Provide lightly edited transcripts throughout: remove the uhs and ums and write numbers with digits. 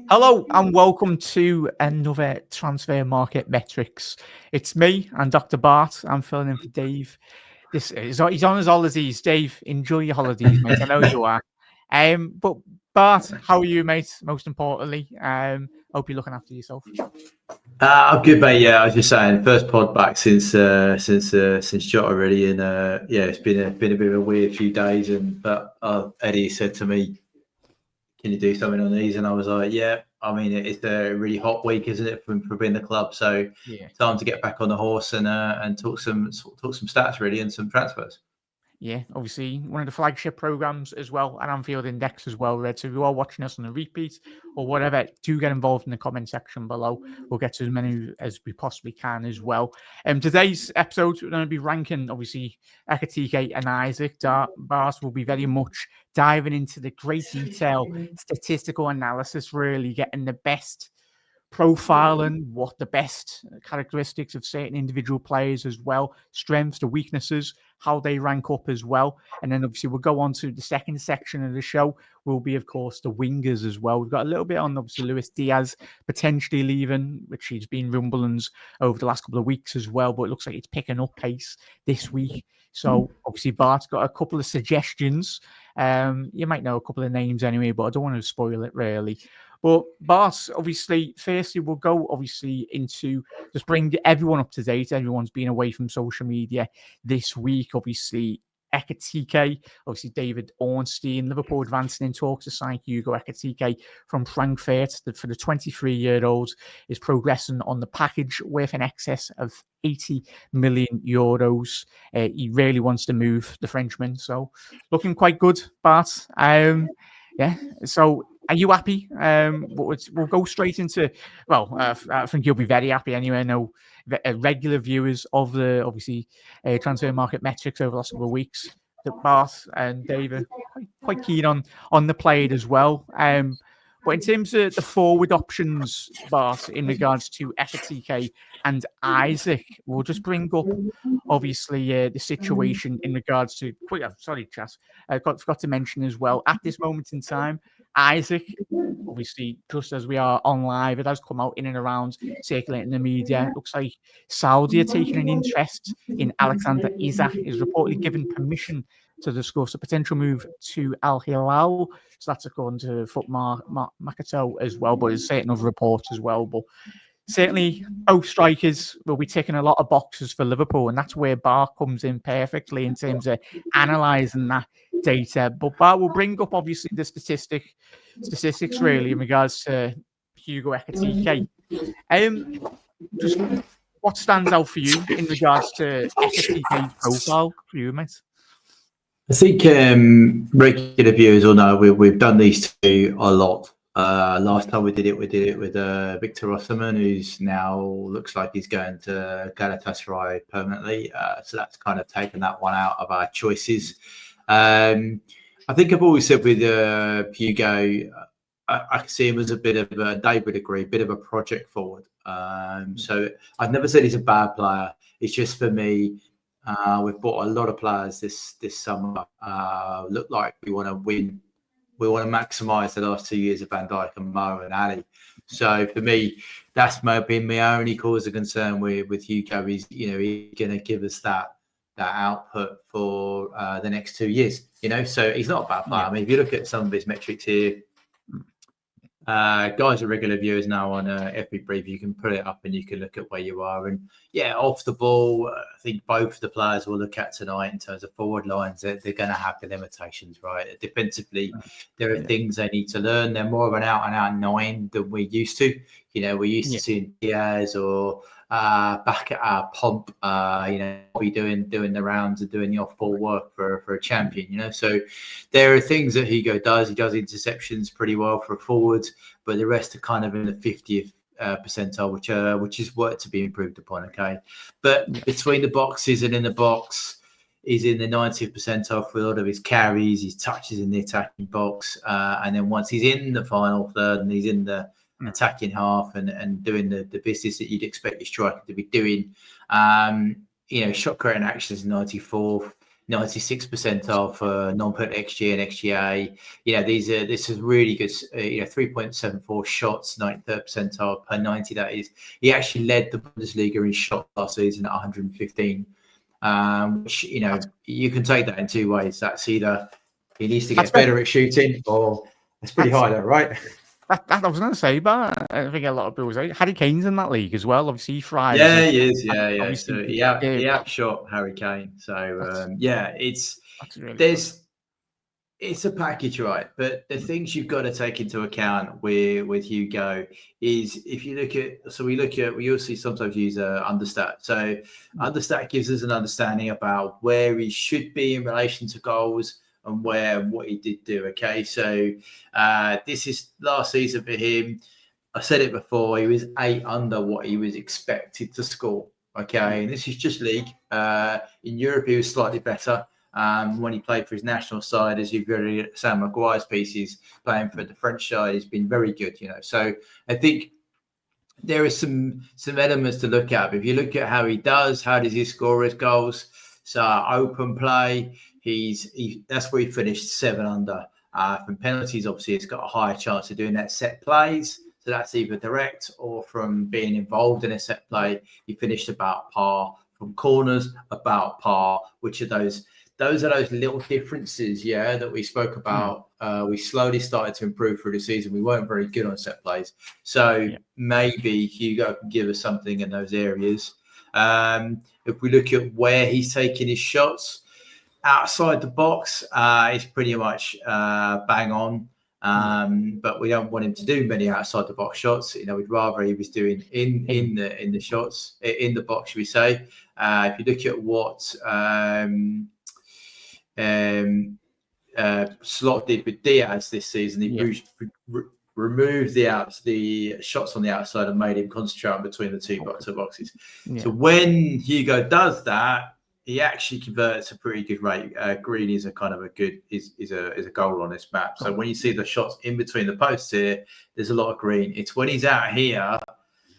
Hello and welcome to another Transfer Market Metrics. It's me and Dr. Bart. I'm filling in for Dave. He's on his holidays. Dave, enjoy your holidays, mate. I know you are. But Bart, how are you, mate? Most importantly, hope you're looking after yourself. I'm good, mate. Yeah, I was just saying, first pod back since Jota, really, and it's been a bit of a weird few days. But Eddie said to me, "Can you do something on these?" And I was like, "Yeah." I mean, it's a really hot week, isn't it, for being the club? So time to get back on the horse and talk some stats, really, and some transfers. Yeah, obviously one of the flagship programs as well, and Anfield Index as well, Red. So if you are watching us on a repeat or whatever, do get involved in the comment section below. We'll get to as many as we possibly can as well. Today's episode, we're going to be ranking, obviously, Ekitike and Isak. Bart will be very much diving into the great detail, statistical analysis, really getting the best profile and what the best characteristics of certain individual players as well, strengths, the weaknesses, how they rank up as well. And then obviously we'll go on to the second section of the show will be, of course, the wingers as well. We've got a little bit on, obviously, Luis Diaz potentially leaving, which he's been rumblings over the last couple of weeks as well, but it looks like it's picking up pace this week. So obviously Bart's got a couple of suggestions. You might know a couple of names anyway, but I don't want to spoil it really. But Bart, obviously, firstly, we'll go obviously into just bring everyone up to date. Everyone's been away from social media this week. Obviously, Ekitike, obviously David Ornstein, Liverpool advancing in talks to sign Hugo Ekitike from Frankfurt for the 23-year-old is progressing on the package worth in excess of 80 million euros. He really wants to move, the Frenchman. So looking quite good, Bart. So are you happy? We'll go straight into, I think you'll be very happy anyway. I know regular viewers of the, obviously, transfer market metrics over the last couple of weeks, that Bart and Dave are quite keen on the played as well. But in terms of the forward options, Bart, in regards to Ekitike and Isak, we'll just bring up, obviously, the situation in regards to... Sorry, chat. I forgot to mention as well, at this moment in time, Isak, obviously, just as we are on live, it has come out in and around, circulating the media. It looks like Saudi are taking an interest in Alexander Isak, is reportedly given permission to discuss a potential move to Al Hilal. So that's according to Foot McIndoe as well, but there's certain other reports as well. But certainly, both strikers will be ticking a lot of boxes for Liverpool, and that's where Bart comes in perfectly in terms of analysing that data. But Bart will bring up, obviously, the statistics really in regards to Hugo Ekitike. Just what stands out for you in regards to Ekitike's profile for you, mate? I think regular viewers will know we've done these two a lot. Last time we did it with Victor Osimhen, who's now looks like he's going to Galatasaray permanently. So that's kind of taken that one out of our choices. I think I've always said with Hugo, I can see him as a bit of a, Dave would agree, a bit of a project forward. So I've never said he's a bad player. It's just for me, we've bought a lot of players this summer. Look like we want to win. We want to maximise the last 2 years of Van Dijk and Mo and Ali. So for me, that's been my only cause of concern with Hugo. He's he's going to give us that output for the next 2 years. So he's not a bad player. I mean, if you look at some of his metrics here, guys are regular viewers now on FB Brief. You can put it up and you can look at where you are. And off the ball, I think both of the players we'll look at tonight in terms of forward lines, they're going to have the limitations, right? Defensively, there are things they need to learn. They're more of an out-and-out 9 than we're used to. We're used to seeing Diaz or back at our Pomp, be doing the rounds and doing the off-ball work for a champion, So there are things that Hugo does. He does interceptions pretty well for a forward, but the rest are kind of in the 50th percentile, which is work to be improved upon, okay? But between the boxes and in the box, he's in the 90th percentile for a lot of his carries, his touches in the attacking box, and then once he's in the final third and he's in the attacking half and doing the business that you'd expect your striker to be doing. Shot creating actions 94th, 96% of non-penalty XG and XGA. This is really good. 3.74 shots, 93rd percentile per 90. That is, he actually led the Bundesliga in shots last season at 115. Which you can take that in two ways. That's either he needs to get better at shooting, or it's pretty high though, right? That I was going to say, but I think a lot of people say Harry Kane's in that league as well. Obviously, he thrives. Yeah, he is. Yeah. So he outshot Harry Kane. So it's a package, right? But the things you've got to take into account with Hugo is if you look at, we also sometimes use understat. So understat gives us an understanding about where he should be in relation to goals and what he did do. Okay, so this is last season for him. I said it before, he was 8 under what he was expected to score. Okay, and this is just league. In Europe, he was slightly better. When he played for his national side, as you've heard Sam Maguire's pieces, playing for the French side, he's been very good, So I think there are some elements to look at. But if you look at how does he score his goals? So open play, that's where he finished 7 under. From penalties, obviously, it's got a higher chance of doing that. Set plays, so that's either direct or from being involved in a set play. He finished about par. From corners, about par. Which are those are those little differences, that we spoke about. We slowly started to improve through the season. We weren't very good on set plays. So maybe Hugo can give us something in those areas. If we look at where he's taking his shots, outside the box, he's pretty much bang on. But we don't want him to do many outside the box shots. We'd rather he was doing in the shots, in the box, should we say. If you look at what Slot did with Diaz this season, he removed the shots on the outside and made him concentrate between the two boxes. So when Hugo does that, he actually converts a pretty good rate. Green is a goal on this map. So when you see the shots in between the posts here, there's a lot of green. It's when he's out here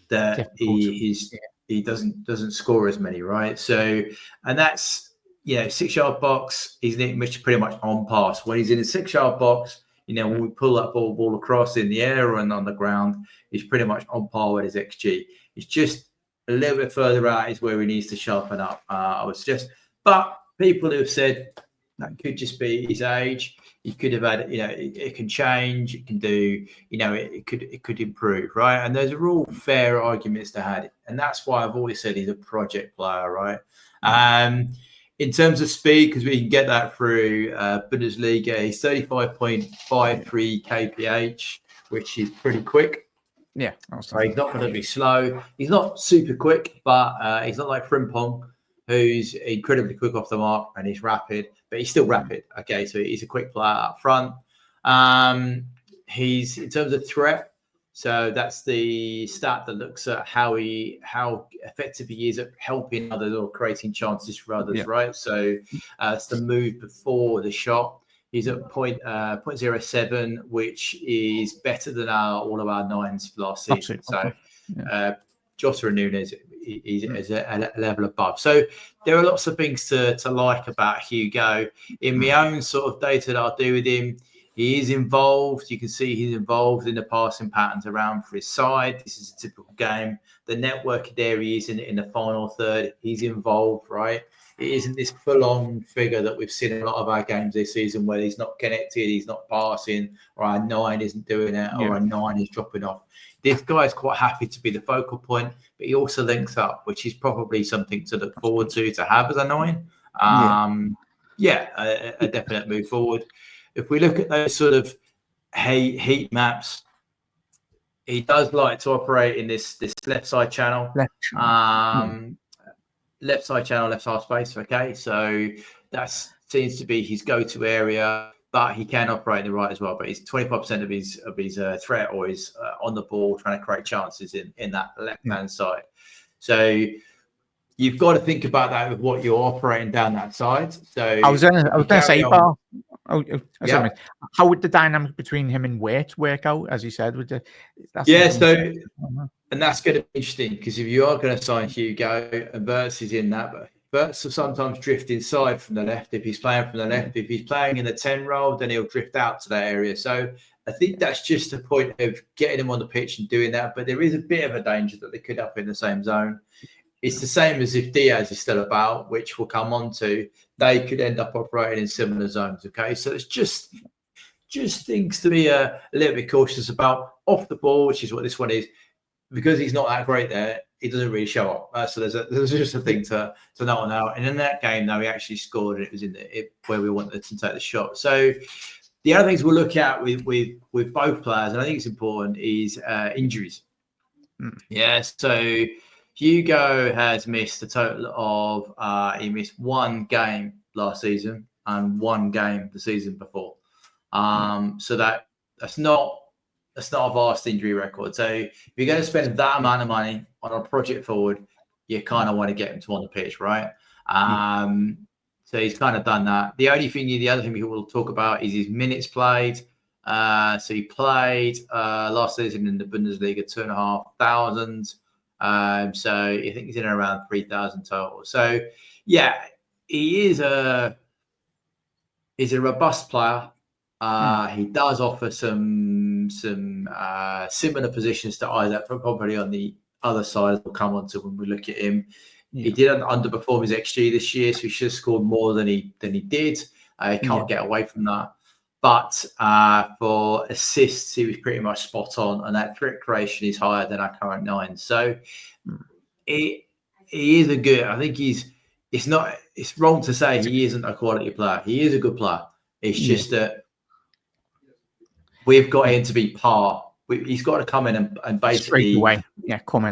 that he doesn't score as many, right? So, and that's 6-yard box, he's pretty much on pass. When he's in a 6-yard box, when we pull that ball across in the air and on the ground, he's pretty much on par with his XG. It's just a little bit further out is where he needs to sharpen up, I would suggest. But people who have said that could just be his age. He could have had, it can change. It can do, it could improve, right? And those are all fair arguments to have. And that's why I've always said he's a project player, right? In terms of speed, because we can get that through Bundesliga, he's 35.53 kph, which is pretty quick. Yeah. So he's not going to be slow. He's not super quick, but he's not like Frimpong, who's incredibly quick off the mark and he's rapid, but he's still rapid. Okay, so he's a quick player up front. He's, in terms of threat, so that's the stat that looks at how effective he is at helping others or creating chances for others, right? So it's the move before the shot. He's at 0.07, which is better than all of our 9s last season. So Jota and Nunes is a level above. So there are lots of things to like about Hugo. In my own sort of data that I'll do with him, he is involved. You can see he's involved in the passing patterns around for his side. This is a typical game. The network there he is in the final third. He's involved, right? It isn't this full-on figure that we've seen in a lot of our games this season where he's not connected, he's not passing, or our 9 isn't doing it, or our 9 is dropping off. This guy's quite happy to be the focal point, but he also links up, which is probably something to look forward to have as a 9. A definite move forward. If we look at those sort of heat maps, he does like to operate in this left side channel. Left side channel, left half space. Okay, so that seems to be his go-to area, but he can operate in the right as well. But he's 25% of his threat, or is on the ball trying to create chances in that left-hand side. So you've got to think about that with what you're operating down that side. So I was going to say, how would the dynamic between him and Waite work out, as you said? And that's going to be interesting, because if you are going to sign Hugo and Verts is in that, but Verts will sometimes drift inside from the left if he's playing from the left. If he's playing in the 10 role, then he'll drift out to that area. So I think that's just a point of getting him on the pitch and doing that. But there is a bit of a danger that they could up in the same zone. It's the same as if Diaz is still about, which we'll come on to. They could end up operating in similar zones. Okay, so it's just things to be a little bit cautious about. Off the ball, which is what this one is, because he's not that great there, he doesn't really show up. So there's just a thing to note on now. And in that game, though, he actually scored, and it was where we wanted to take the shot. So the other things we'll look at with both players, and I think it's important, is injuries. Yeah, so Hugo has missed a total of he missed one game last season and one game the season before. So that's not a vast injury record. So if you're going to spend that amount of money on a project forward, you kind of want to get him to on the pitch, right? So he's kind of done that. The other thing we will talk about is his minutes played. So he played last season in the Bundesliga 2,500. So I think he's in around 3,000 total. So yeah, he's a robust player. He does offer some similar positions to Isak, probably on the other side. We'll come on to when we look at him. He did underperform his XG this year, so he should have scored more than he did. He can't get away from that. But for assists, he was pretty much spot on, and that threat creation is higher than our current 9. So he is a good. I think it's wrong to say he isn't a quality player. He is a good player. It's just that we've got him to be par. He's got to come in and basically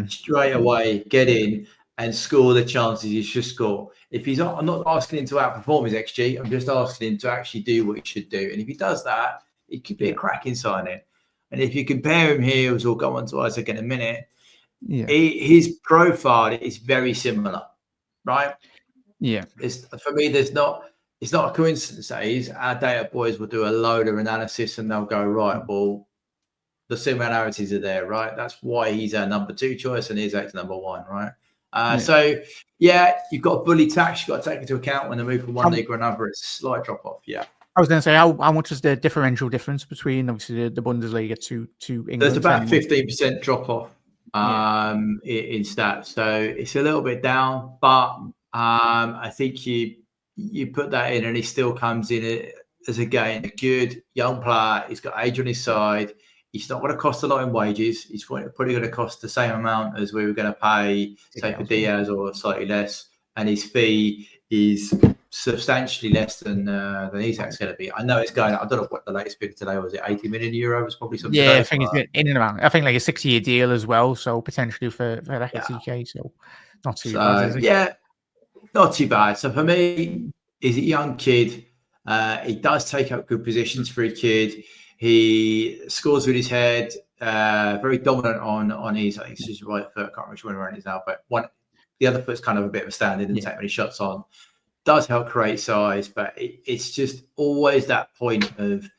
straight away, get in and score the chances he should score. I'm not asking him to outperform his XG. I'm just asking him to actually do what he should do. And if he does that, it could be a cracking signing. And if you compare him here, as we'll go on to Isak in a minute, his profile is very similar, right? Yeah. For me, it's not a coincidence that our data boys will do a load of analysis and they'll go, right, well, the similarities are there, right? That's why he's our number 2 choice and Isak's number 1, right? So, you've got bully tax you've got to take into account when they move from one league or another. It's a slight drop off, I was going to say, how much is the differential difference between, obviously, the Bundesliga to England? There's about 15% drop off in stats. So it's a little bit down, but I think you put that in and he still comes in as, again, a good young player. He's got age on his side. He's not going to cost a lot in wages. He's probably going to cost the same amount as we were going to pay, say, for Diaz or slightly less. And his fee is substantially less than Isak's going to be. I know it's going. I don't know what the latest figure today was. It 80 million euro was probably something. Yeah, I think it's in and around. I think like a 6-year deal as well. So potentially for Ekitike. So not too bad. Is it? Yeah, not too bad. So for me, he's a young kid. He does take up good positions for a kid. He scores with his head, very dominant on his, I think it's his right foot. I can't remember which one around it is now, but the other foot's kind of a bit of a stand. He didn't take many shots on. Does help create size, but it's just always that point of,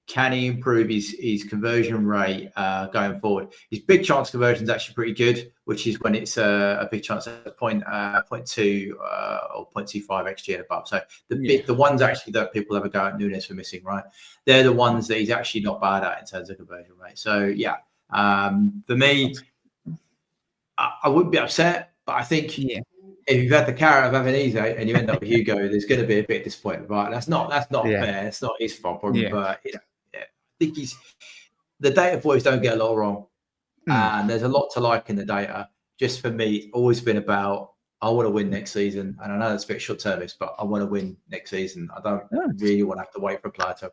can he improve his conversion rate going forward? His big chance conversion is actually pretty good, which is when it's a big chance at 0.2 or 0.25 XG and above. So the ones actually that people have a go at Nunes for missing, right? They're the ones that he's actually not bad at in terms of conversion rate. So for me, I wouldn't be upset, but I think if you've had the carrot of having Isak and you end up with Hugo, there's going to be a bit disappointed, right? That's not fair. It's not his fault, probably, but I think the data boys don't get a lot wrong, and there's a lot to like in the data. Just for me, it's always been about, I want to win next season, and I know that's a bit short-termist, but I want to win next season. I don't really want to have to wait for a player to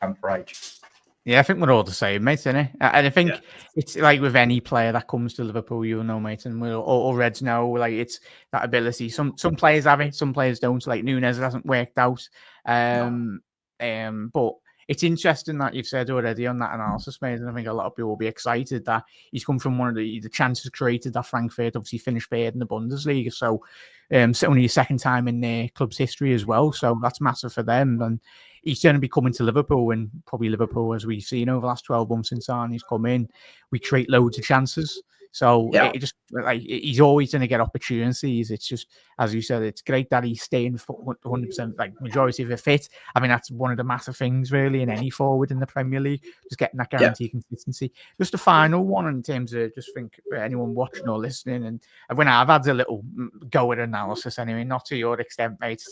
come for age. Yeah, I think we're all the same, mate, isn't it? And I think it's like with any player that comes to Liverpool, you'll know, mate, and we'll all Reds know, like, it's that ability. Some players have it, some players don't. Like Nunes hasn't worked out, but it's interesting that you've said already on that analysis, mate, and I think a lot of people will be excited that he's come from one of the chances created that Frankfurt obviously finished third in the Bundesliga. So it's only his second time in their club's history as well. So that's massive for them. And he's going to be coming to Liverpool, and probably Liverpool, as we've seen over the last 12 months since Arnie's come in, we create loads of chances. So it just like he's always going to get opportunities. It's just, as you said, it's great that he's staying 100%, like majority of it fit. I mean, that's one of the massive things really in any forward in the Premier League, just getting that guaranteed consistency. Just a final one in terms of just think for anyone watching or listening, and when I've had a little go at analysis anyway, not to your extent, mate.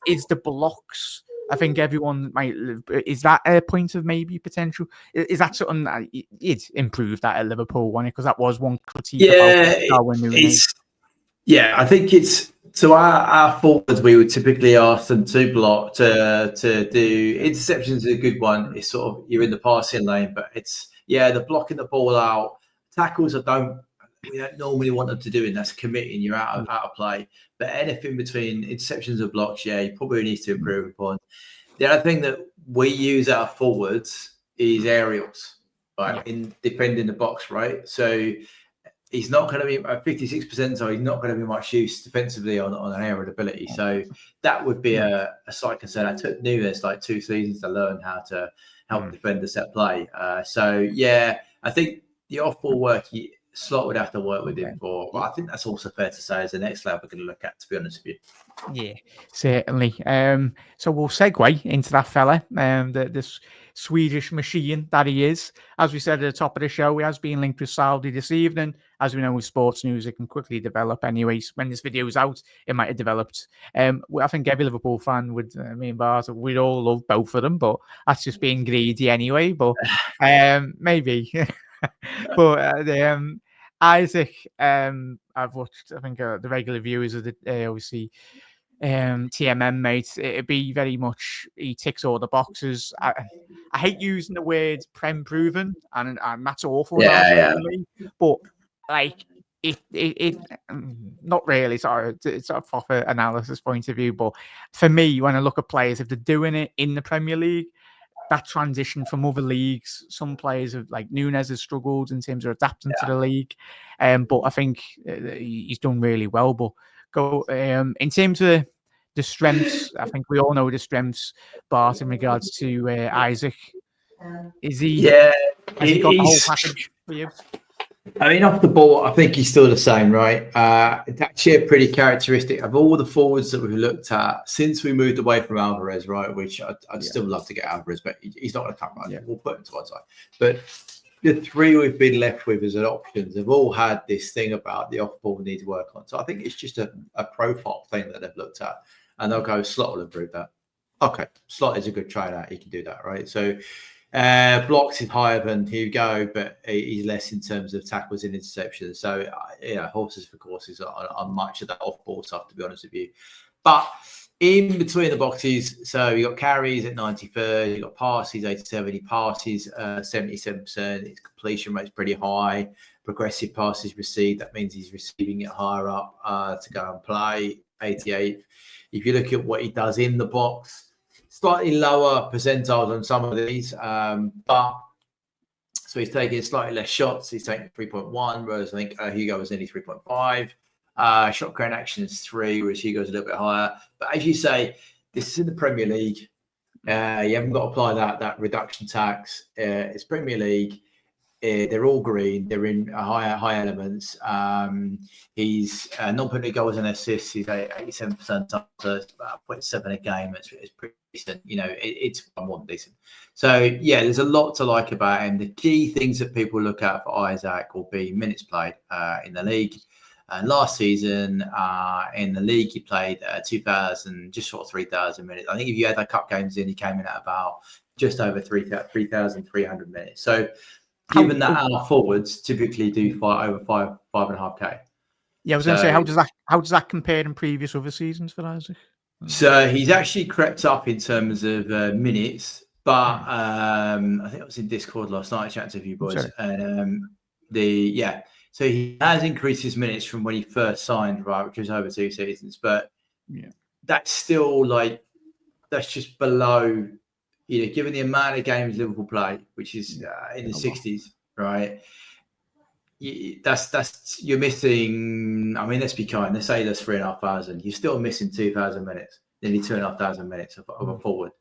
Is the blocks? I think everyone might. Is that a point of maybe potential? Is that something that it improved that at Liverpool, one because that was one critique? I think it's so. Our forwards, we would typically ask them to block to do interceptions. Is a good one. It's sort of you're in the passing lane, but it's the blocking the ball out. Tackles we don't normally want them to do, and that's committing. You're out of play. But anything between interceptions and blocks, you probably need to improve upon. The other thing that we use our forwards is aerials, right? In defending the box, right? So he's not going to be at 56%, so he's not going to be much use defensively on an aerial ability. So that would be a slight concern. I took Nunes like 2 seasons to learn how to help defend the set play. I think the off-ball work, Slot would have to work with him for, but I think that's also fair to say is the next level we're going to look at, to be honest with you. Yeah, certainly. So we'll segue into that fella, this Swedish machine that he is. As we said at the top of the show, he has been linked with Saudi this evening. As we know, with sports news, it can quickly develop anyways. When this video is out, it might have developed. I think every Liverpool fan would, me and Bart, we'd all love both of them, but that's just being greedy anyway. But maybe. But Isak, I've watched, I think, the regular viewers of the obviously TMM, mate. It'd be very much, he ticks all the boxes. I hate using the word prem proven, and that's awful. But like it not really. Sorry, it's a proper analysis point of view. But for me, when I look at players, if they're doing it in the Premier League, that transition from other leagues, some players have, like Nunes has struggled in terms of adapting to the league, but I think he's done really well. But in terms of the strengths, I think we all know the strengths, Bart, in regards to Isak. Is he? Has he got the whole package for you? I mean, off the ball, I think he's still the same, right? It's actually a pretty characteristic of all the forwards that we've looked at since we moved away from Alvarez, right? Which I'd still love to get Alvarez, but he's not going to come, right? We'll put him to one side. But the 3 we've been left with as an options have all had this thing about the off ball needs work on. So I think it's just a profile thing that they've looked at, and they'll go, Slot will improve that. Okay, Slot is a good trainer; he can do that, right? So. Blocks is higher than Hugo, but he's less in terms of tackles and interceptions. So, horses for courses on much of that off-ball stuff, to be honest with you. But in between the boxes, so you got carries at 93rd, you got passes 87, he passes 77%. His completion rate's pretty high. Progressive passes received, that means he's receiving it higher up to go and play 88. If you look at what he does in the box, slightly lower percentiles on some of these, but so he's taking slightly less shots. He's taking 3.1, whereas I think Hugo was nearly 3.5. Shot creating action is 3, whereas Hugo's a little bit higher. But as you say, this is in the Premier League. You haven't got to apply that reduction tax. It's Premier League. They're all green. They're in high elements. He's non-penalty goals and assists. He's 87%, so it's about 0.7 a game. It's pretty decent. It's more decent. So there's a lot to like about him. The key things that people look at for Isak will be minutes played in the league. And last season in the league, he played 2,000, just short of 3,000 minutes. I think if you had that cup games in, he came in at about just over 3,300 minutes. So given that our forwards typically do fight over 5.5K. Yeah, I was going to say, how does that compare in previous other seasons for Isak? So he's actually crept up in terms of minutes, but I think I was in Discord last night chatting to a few boys, and so he has increased his minutes from when he first signed, right, which was over 2 seasons, but that's still that's just below. Given the amount of games Liverpool play, which is in the 60s, right? That's you're missing. I mean, let's be kind. Let's say there's 3,500. You're still missing 2,000 minutes, nearly 2,500 minutes of a forward.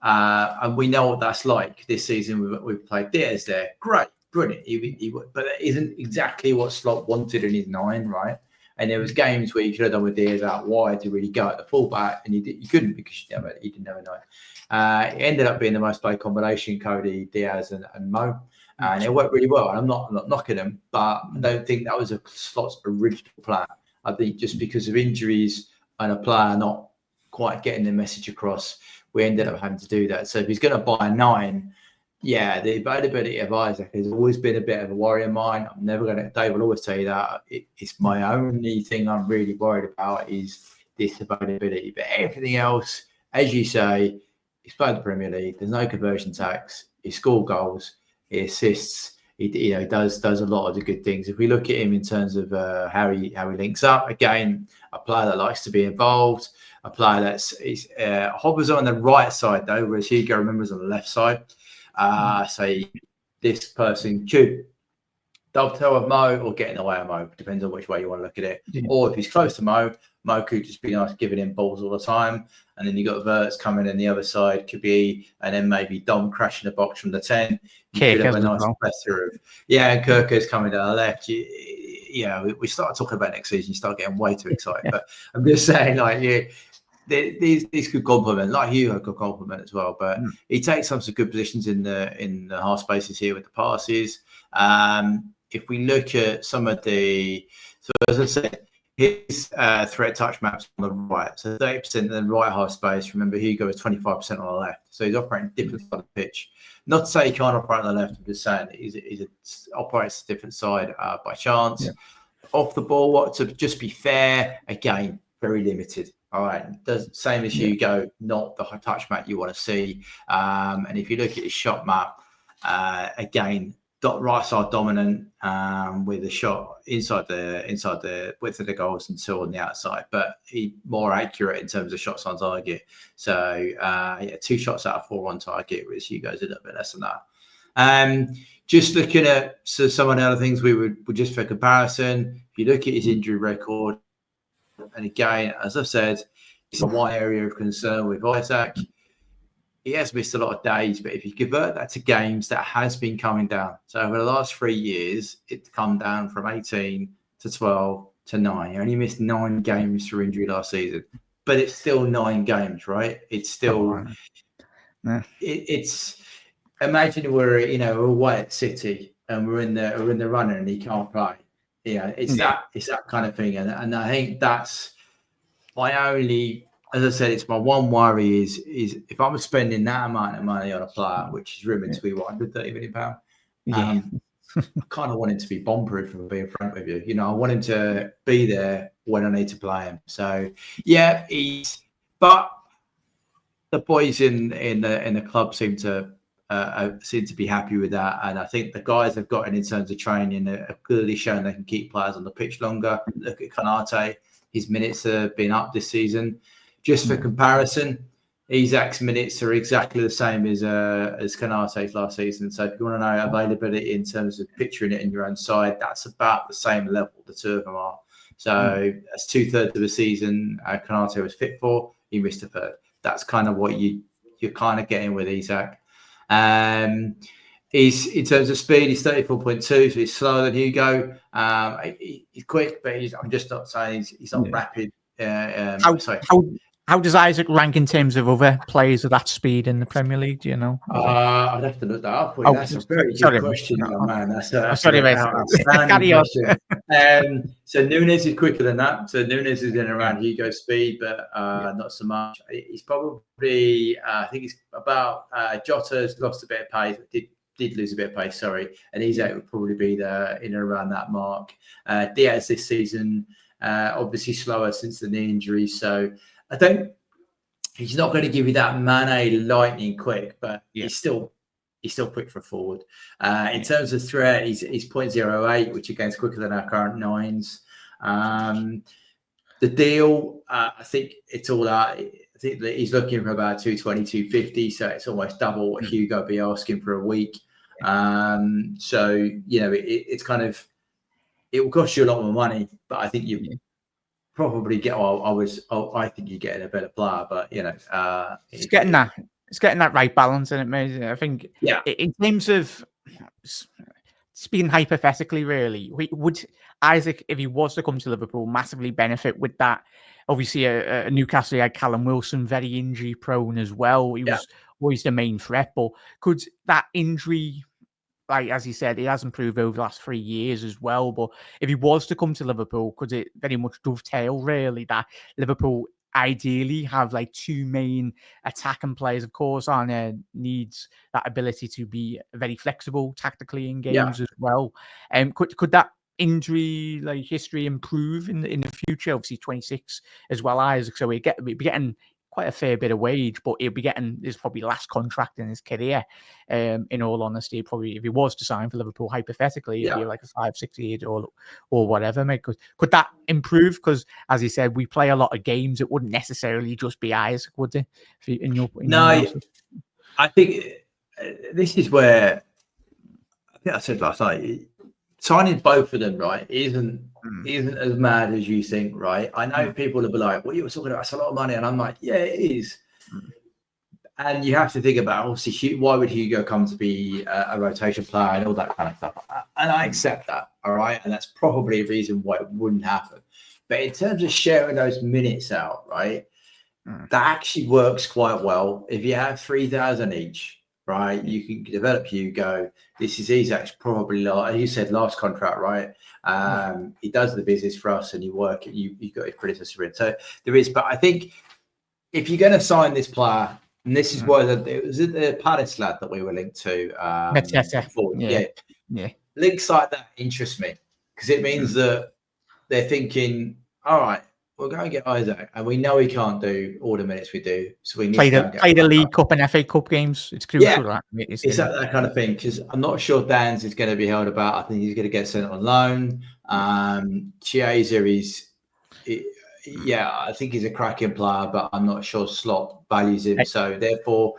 And we know what that's like. This season we've played Diaz there, great. brilliant. But that isn't exactly what Slot wanted in his 9, right? And there was games where you could have done with Diaz out wide to really go at the fullback, and you couldn't because you didn't have a 9. It ended up being the most played combination, Cody, Diaz, and Mo. And it worked really well. And I'm not knocking them, but I don't think that was a Slot's original plan. I think just because of injuries and a player not quite getting the message across, we ended up having to do that. So if he's going to buy a 9, yeah, the availability of Isak has always been a bit of a worry of mine. I'm never going to, Dave will always tell you that. It's my only thing I'm really worried about is this availability. But everything else, as you say, he's played the Premier League. There's no conversion tax. He scores goals. He assists. He does a lot of the good things. If we look at him in terms of how he links up, again, a player that likes to be involved, a player that's hovers on the right side though, whereas Hugo remembers on the left side. So this person could dovetail with Mo or get in the way of Mo, depends on which way you want to look at it. Yeah. Or if he's close to Mo could just be nice giving him balls all the time. And then you got Verts coming in the other side, could be, and then maybe Dom crashing the box from the 10. You could have a nice plethora of, and Kirker's coming down the left. We start talking about next season, you start getting way too excited. But I'm just saying, these could complement, like Hugo could complement as well. But he takes some good positions in the half spaces here with the passes. If we look at some of the, so as I said, his threat touch maps on the right, so 30% in the right half space. Remember, Hugo is 25% on the left, so he's operating different side of the pitch. Not to say he can't operate on the left. I'm just saying he operates a different side by chance. Yeah. Off the ball, to just be fair, again, very limited. All right, same as Hugo, not the touch map you want to see. And if you look at his shot map, again, right side dominant with a shot inside the width of the goals and two on the outside, but he more accurate in terms of shots on target. So 2 shots out of 4 on target, whereas Hugo's a little bit less than that. Just looking at some of the other things we would just for comparison, if you look at his injury record, and again, as I've said, it's one area of concern with Isak. He has missed a lot of days, but if you convert that to games, that has been coming down. So over the last 3 years, it's come down from 18 to 12 to 9. He only missed 9 games through injury last season, but it's still 9 games, right? It's still, it's, imagine we're away at City and we're in the runner and he can't play. It's that kind of thing. And I think that's my only, as I said, it's my one worry is if I'm spending that amount of money on a player, which is rumored to be £130 million, I kind of want him to be bomb-proof, if I'm being frank with you. I want him to be there when I need to play him. So, but the boys in the club seem to be happy with that. And I think the guys have gotten in terms of training have clearly shown they can keep players on the pitch longer. Look at Konate, his minutes have been up this season. Just for comparison, Isak's minutes are exactly the same as Konate's last season. So if you want to know availability in terms of picturing it in your own side, that's about the same level the two of them are. So that's 2/3 of the season Konate was fit for. He missed a third. That's kind of what you're kind of getting with Isak. He's in terms of speed, he's 34.2, so he's slower than Hugo. He's quick, but I'm just not saying he's not rapid. How does Isak rank in terms of other players of that speed in the Premier League? Do you know? I'd have to look that up. That's a very good question, man. That's an outstanding question. So Nunes is quicker than that. So Nunes is in around Hugo's speed, but not so much. He's probably, I think he's about, Jota's lost a bit of pace, did lose a bit of pace, sorry. And Isak would probably be there in and around that mark. Diaz this season, obviously slower since the knee injury. So I think he's not going to give you that Mane lightning quick, but he's still quick for forward. In terms of threat, he's 0.08, which again is quicker than our current 9s. The deal, I think it's all that. I think that he's looking for about 220, 250, so it's almost double what Hugo be asking for a week. So it's kind of, it will cost you a lot more money, but I think you probably get. I think you're getting a better player, but it's getting that right balance, and it may. I think in terms of speaking hypothetically, really, would Isak, if he was to come to Liverpool, massively benefit with that? Obviously, a Newcastle had Callum Wilson, very injury prone as well. He was always the main threat, but could that injury, like as he said, he has improved over the last 3 years as well. But if he was to come to Liverpool, could it very much dovetail really that Liverpool ideally have like two main attacking players? Of course, Arne needs that ability to be very flexible tactically in games as well. Could that injury like history improve in the future? Obviously, 26 as well, Isaac. So we'd be getting quite a fair bit of wage, but he'll be getting his probably last contract in his career. In all honesty, probably if he was to sign for Liverpool, hypothetically, it'd be like a 5-6 year or whatever. Mate, could that improve? Because as he said, we play a lot of games. It wouldn't necessarily just be Isaac, would it? I think this is where I think I said last night. Signing both of them, right, isn't as mad as you think, right? I know people will be like, "What you were talking about? That's a lot of money," and I'm like, "Yeah, it is." And you have to think about, obviously, why would Hugo come to be a rotation player and all that kind of stuff? And I accept that, all right, and that's probably a reason why it wouldn't happen. But in terms of sharing those minutes out, right, that actually works quite well. If you have 3,000 each, right, you can develop Hugo. This is Isak's probably, like you said, last contract, right? He does the business for us, and you got his predecessor in. So there is, but I think if you're going to sign this player, and this is why it was the Palace lad that we were linked to. Links like that interest me because it means that they're thinking, all right, we'll go and get Isak, and we know he can't do all the minutes we do, so we need to play the League Cup and FA Cup games. It's crucial. It's that kind of thing because I'm not sure Dan's is going to be held about. I think he's going to get sent on loan. Chiesa is, I think he's a cracking player, but I'm not sure Slot values him. So therefore,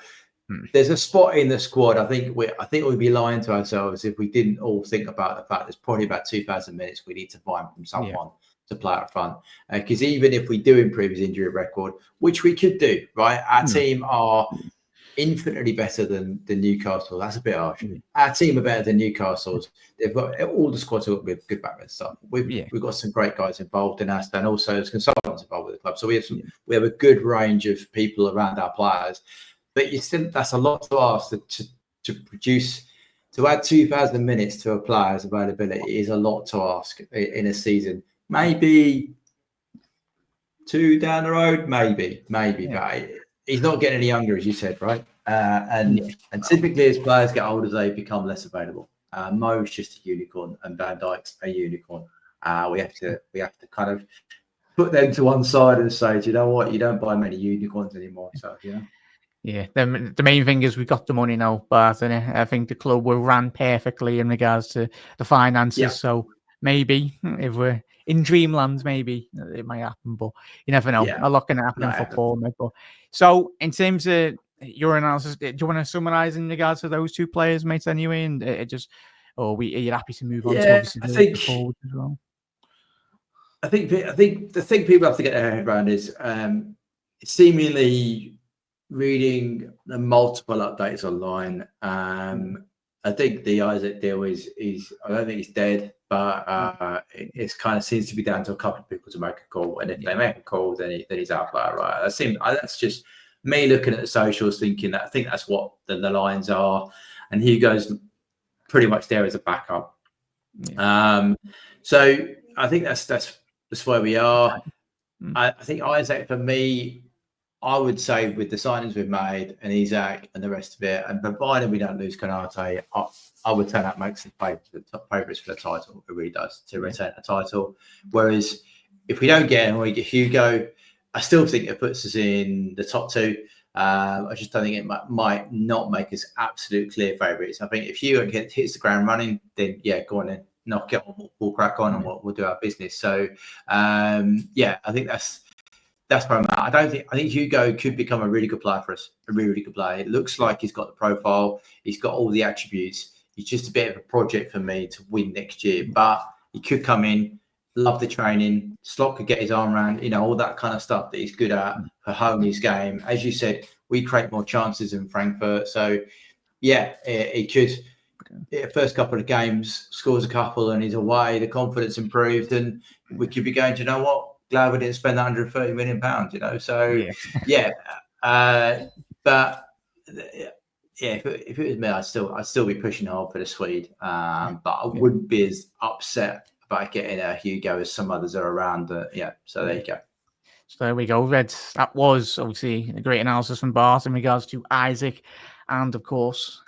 there's a spot in the squad. I think we'd be lying to ourselves if we didn't all think about the fact there's probably about 2,000 minutes we need to find from someone to play up front. Because even if we do improve his injury record, which we could do, right? Our team are infinitely better than Newcastle. That's a bit harsh. Our team are better than Newcastle's. They've got all the squads with good backman stuff. We've got some great guys involved in us, and also as consultants involved with the club. So we have a good range of people around our players. But that's a lot to ask to produce. To add 2,000 minutes to a player's availability is a lot to ask in a season. Maybe 2 down the road, maybe. But he's not getting any younger, as you said, right? And typically, as players get older, they become less available. Mo's just a unicorn, and Van Dijk's a unicorn. We have to kind of put them to one side and say, do you know what? You don't buy many unicorns anymore. So Yeah, the main thing is we got the money now, but I think the club will run perfectly in regards to the finances. Yeah. So maybe if we're in dreamland, maybe it might happen, but you never know. A lot can happen in football. But so in terms of your analysis, do you want to summarize in regards to those two players, mates? Anyway, and are you happy to move on to obviously the forward as well? I think the thing people have to get their head around is seemingly reading the multiple updates online. I think the Isak deal is I don't think it's dead, but it kind of seems to be down to a couple of people to make a call, and if they make a call, then he's out there, right? That's just me looking at the socials, thinking that I think that's what the lines are, and Hugo's pretty much there as a backup. So I think that's where we are. I think Isak, for me, I would say with the signings we've made and Isak and the rest of it, and provided we don't lose Konate, I would say that makes them favourites for the title. It really does, to retain the title. Whereas if we don't get him, we get Hugo, I still think it puts us in the top two. I just don't think it might not make us absolute clear favourites. I think if Hugo hits the ground running, then go on then, knock it on, we'll crack on and we'll do our business. So I think that's where I'm at. I think Hugo could become a really good player for us. A really, really good player. It looks like he's got the profile. He's got all the attributes. He's just a bit of a project for me to win next year. But he could come in, love the training. Slot could get his arm around, all that kind of stuff that he's good at, hone his game. As you said, we create more chances in Frankfurt. So, he could first couple of games, scores a couple, and he's away. The confidence improved, and we could be going, do you know what? Glad we didn't spend 130 million pounds. So but if it was me, I'd still be pushing hard for the Swede. But I wouldn't be as upset about getting a Hugo as some others are around. So there you go. So there we go, Reds. That was obviously a great analysis from Bart in regards to Isak and, of course,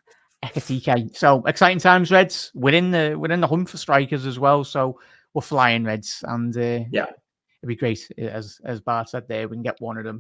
Ekitike. So exciting times, Reds. We're in the hunt for strikers as well. So we're flying, Reds, and it'd be great, as Bart said there, we can get one of them